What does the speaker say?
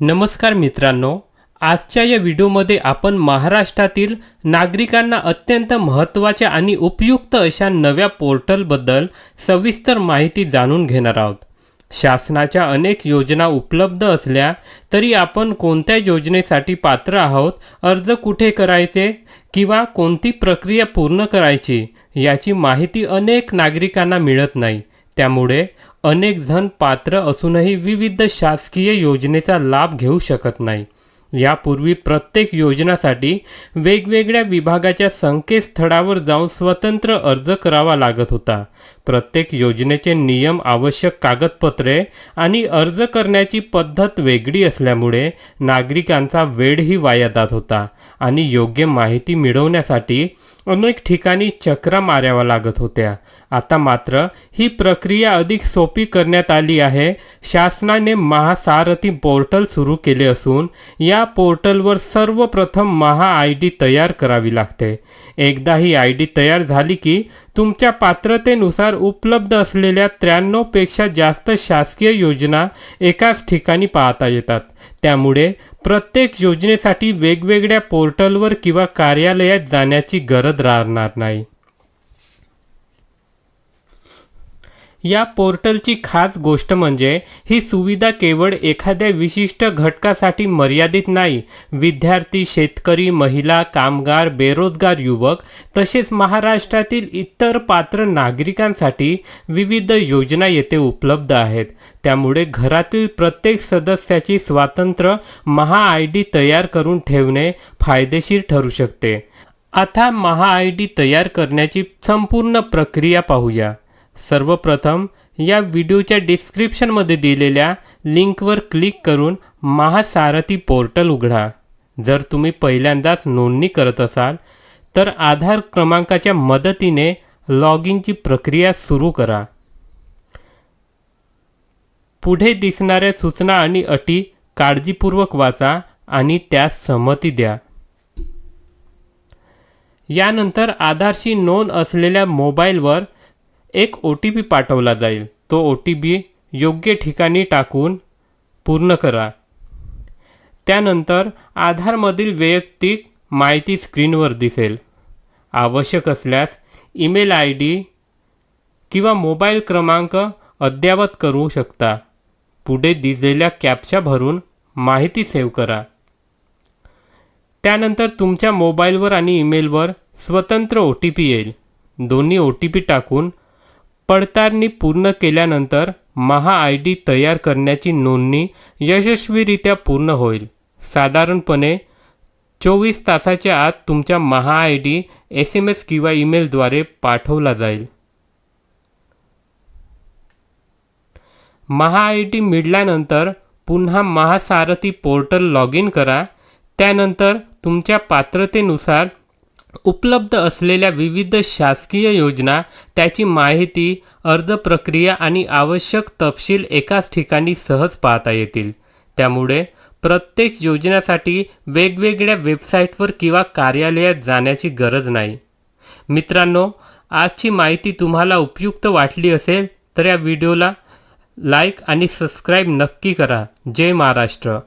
नमस्कार मित्रांनो, आजच्या या व्हिडिओमध्ये आपण महाराष्ट्रातील नागरिकांना अत्यंत महत्त्वाच्या आणि उपयुक्त अशा नव्या पोर्टलबद्दल सविस्तर माहिती जाणून घेणार आहोत। शासनाच्या अनेक योजना उपलब्ध असल्या तरी आपण कोणत्या योजनेसाठी पात्र आहोत, अर्ज कुठे करायचे किंवा कोणती प्रक्रिया पूर्ण करायची याची माहिती अनेक नागरिकांना मिळत नाही। त्यामुळे अनेक जण पात्र असूनही विविध शासकीय योजनेचा लाभ घेऊ शकत नाही। यापूर्वी प्रत्येक योजनासाठी वेगवेगळ्या विभागाच्या संकेतस्थळावर जाऊन स्वतंत्र अर्ज करावा लागत होता। प्रत्येक योजनेचे नियम, आवश्यक कागदपत्रे आणि अर्ज करण्याची पद्धत वेगळी असल्यामुळे नागरिकांचा वेळही वाया जात होता आणि योग्य माहिती मिळवण्यासाठी अनेक ठिकाणी चक्रा माराव्या लागत होत्या। आता मात्र ही प्रक्रिया अधिक सोपी करण्यात आली आहे। शासनाने महासारथी पोर्टल सुरू केले असून या पोर्टलवर सर्वप्रथम महा-ID तयार करावी लागते। एकदा ही ID तयार झाली की तुमच्या पात्रतेनुसार उपलब्ध असलेल्या 93 पेक्षा जास्त शासकीय योजना एकाच ठिकाणी पाहता येतात। त्यामुळे प्रत्येक योजनेसाठी वेगवेगळ्या पोर्टलवर किंवा कार्यालयात जाण्याची गरज राहणार नाही। या पोर्टलची खास गोष्ट म्हणजे ही सुविधा केवळ एखाद्या विशिष्ट घटकासाठी मर्यादित नाही। विद्यार्थी, शेतकरी, महिला, कामगार, बेरोजगार युवक तसेच महाराष्ट्रातील इतर पात्र नागरिकांसाठी विविध योजना येथे उपलब्ध आहेत। त्यामुळे घरातील प्रत्येक सदस्याची स्वतंत्र महा-ID तयार करून ठेवणे फायदेशीर ठरू शकते। आता महा-ID तयार करण्याची संपूर्ण प्रक्रिया पाहूया। सर्वप्रथम या व्हिडिओच्या डिस्क्रिप्शनमध्ये दिलेल्या लिंकवर क्लिक करून महासारथी पोर्टल उघडा। जर तुम्ही पहिल्यांदाच नोंदणी करत असाल तर आधार क्रमांकाच्या मदतीने लॉग इनची प्रक्रिया सुरू करा। पुढे दिसणाऱ्या सूचना आणि अटी काळजीपूर्वक वाचा आणि त्यास संमती द्या। यानंतर आधारशी नोंद असलेल्या मोबाईलवर एक OTP पाठवला जाईल। तो OTP योग्य ठिकाणी टाकून पूर्ण करा। त्यानंतर आधारमधील वैयक्तिक माहिती स्क्रीनवर दिसेल। आवश्यक असल्यास ईमेल ID किंवा मोबाईल क्रमांक अद्ययावत करू शकता। पुढे दिलेल्या कॅप्चा भरून माहिती सेव्ह करा। त्यानंतर तुमच्या मोबाईलवर आणि ईमेलवर स्वतंत्र OTP येईल। दोन्ही OTP टाकून पडताळणी पूर्ण केल्यानंतर महा-ID तयार करण्याची नोंदणी यशस्वीरित्या पूर्ण होईल। साधारणपणे 24 तासाच्या आत तुमच्या महा-ID SMS किंवा ईमेलद्वारे पाठवला जाईल। महा-ID मिळाल्यानंतर पुन्हा महासारथी पोर्टल लॉग इन करा। त्यानंतर तुमच्या पात्रतेनुसार उपलब्ध असलेल्या विविध शासकीय योजना, त्याची माहिती, अर्ज प्रक्रिया आणि आवश्यक तपशील एकाच ठिकाणी सहज पाहता येतील। त्यामुळे प्रत्येक योजनेसाठी वेगवेगळ्या वेबसाईटवर किंवा कार्यालयात जाण्याची गरज नाही। मित्रांनो, आजची माहिती तुम्हाला उपयुक्त वाटली असेल तर या व्हिडिओला लाईक आणि सबस्क्राईब नक्की करा। जय महाराष्ट्र।